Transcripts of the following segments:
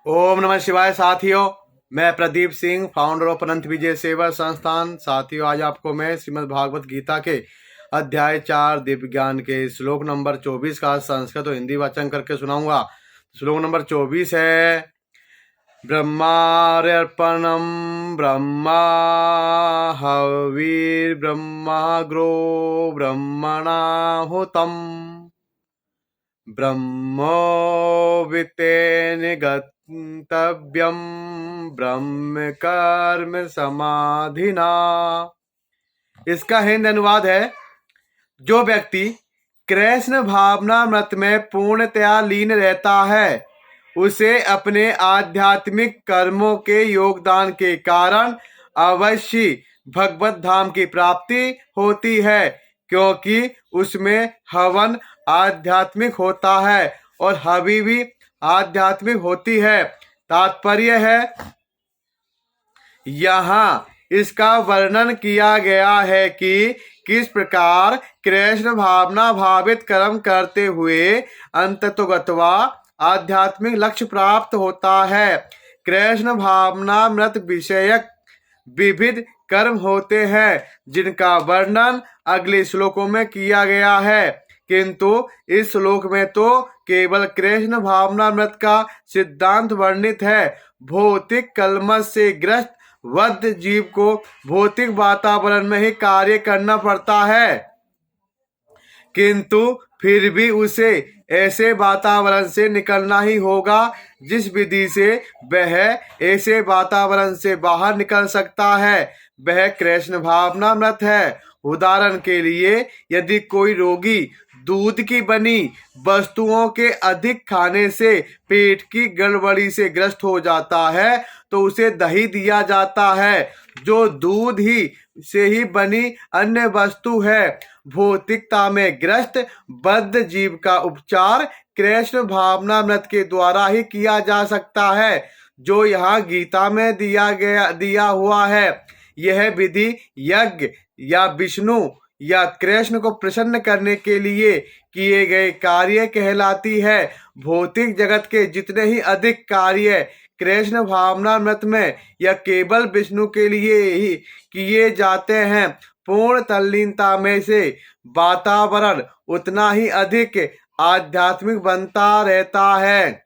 ओम नमः शिवाय साथियों, मैं प्रदीप सिंह, फाउंडर ऑफ अनंत विजय सेवा संस्थान। साथियों, आज आपको मैं श्रीमद् भागवत गीता के अध्याय 4 दिव्य ज्ञान के श्लोक नंबर 24 का संस्कृत और हिंदी वाचन करके सुनाऊंगा। श्लोक नंबर 24 है, ब्रह्मार्पणम ब्रह्मा हविर्ब्रह्माग्रो ब्रह्मणाहुतम ब्रह्मोवितेन गन्तव्यं ब्रह्म कर्म समाधिना। इसका हिंदी अनुवाद है, जो व्यक्ति कृष्ण भावनामृत में पूर्णतया लीन रहता है उसे अपने आध्यात्मिक कर्मों के योगदान के कारण अवश्य भगवत धाम की प्राप्ति होती है, क्योंकि उसमें हवन आध्यात्मिक होता है और हवि भी आध्यात्मिक होती है। तात्पर्य है, यहाँ इसका वर्णन किया गया है कि किस प्रकार कृष्ण भावना भावित कर्म करते हुए अंततोगत्वा आध्यात्मिक लक्ष्य प्राप्त होता है। कृष्ण भावनामृत विषयक विविध कर्म होते हैं जिनका वर्णन अगले श्लोकों में किया गया है, किंतु इस श्लोक में तो केवल कृष्ण भावनामृत का सिद्धांत वर्णित है। भौतिक कलमश से ग्रस्त बद्ध जीव को भौतिक वातावरण में ही कार्य करना पड़ता है, किंतु फिर भी उसे ऐसे वातावरण से निकलना ही होगा जिस विधि से वह ऐसे वातावरण से बाहर निकल सकता है, वह कृष्ण भावनामृत है। उदाहरण के लिए, यदि कोई रोगी दूध की बनी वस्तुओं के अधिक खाने से पेट की गड़बड़ी से ग्रस्त हो जाता है तो उसे दही दिया जाता है, जो दूध ही से ही बनी अन्य वस्तु है। भौतिकता में ग्रस्त बद्ध जीव का उपचार कृष्ण भावनामृत के द्वारा ही किया जा सकता है, जो यहाँ गीता में दिया हुआ है। यह विधि यज्ञ या विष्णु या कृष्ण को प्रसन्न करने के लिए किए गए कार्य कहलाती है। भौतिक जगत के जितने ही अधिक कार्य कृष्ण भावनामृत में या केवल विष्णु के लिए ही किए जाते हैं, पूर्ण तल्लीनता में से वातावरण उतना ही अधिक आध्यात्मिक बनता रहता है।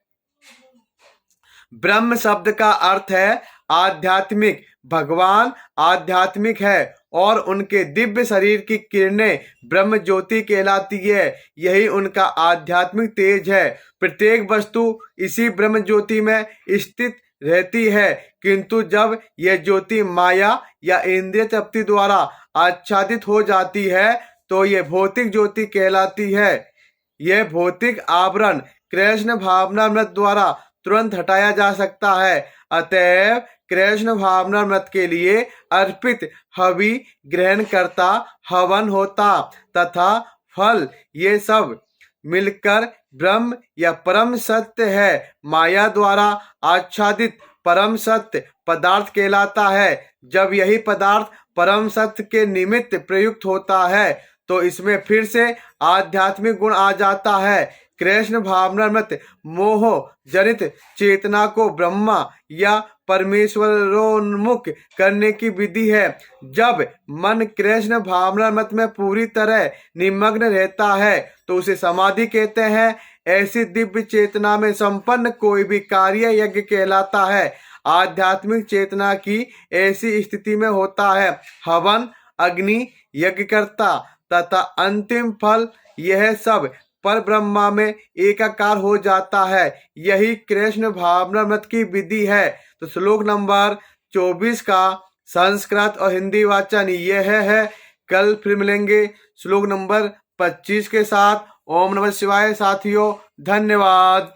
ब्रह्म शब्द का अर्थ है आध्यात्मिक। भगवान आध्यात्मिक है और उनके दिव्य शरीर की किरणें ब्रह्म ज्योति कहलाती है। यही उनका आध्यात्मिक तेज है। प्रत्येक वस्तु इसी ब्रह्म ज्योति में स्थित रहती है, किंतु जब यह ज्योति माया या इंद्रिय तृप्ति द्वारा आच्छादित हो जाती है तो यह भौतिक ज्योति कहलाती है। यह भौतिक आवरण कृष्ण भावनामृत द्वारा तुरंत हटाया जा सकता है। अतएव कृष्ण भावनामृत के लिए अर्पित हवि ग्रहण करता हवन होता तथा फल ये सब मिलकर ब्रह्म या परम सत्य है। माया द्वारा आच्छादित परम सत्य पदार्थ कहलाता है। जब यही पदार्थ परम सत्य के निमित्त प्रयुक्त होता है तो इसमें फिर से आध्यात्मिक गुण आ जाता है। कृष्ण भावनामृत मोह जनित चेतना को ब्रह्मा या परमेश्वरोन्मुख करने की विधि है। जब मन कृष्ण भावनामृत में पूरी तरह निमग्न रहता है तो उसे समाधि कहते हैं। ऐसी दिव्य चेतना में संपन्न कोई भी कार्य यज्ञ कहलाता है। आध्यात्मिक चेतना की ऐसी स्थिति में होता है हवन, अग्नि, यज्ञकर्ता तथा अंतिम फल, यह सब पर ब्रह्मा में एकाकार हो जाता है। यही कृष्ण भावनामृत की विधि है। तो श्लोक नंबर 24 का संस्कृत और हिंदी वाचन यह है। कल फिर मिलेंगे श्लोक नंबर 25 के साथ। ओम नमः शिवाय साथियों, धन्यवाद।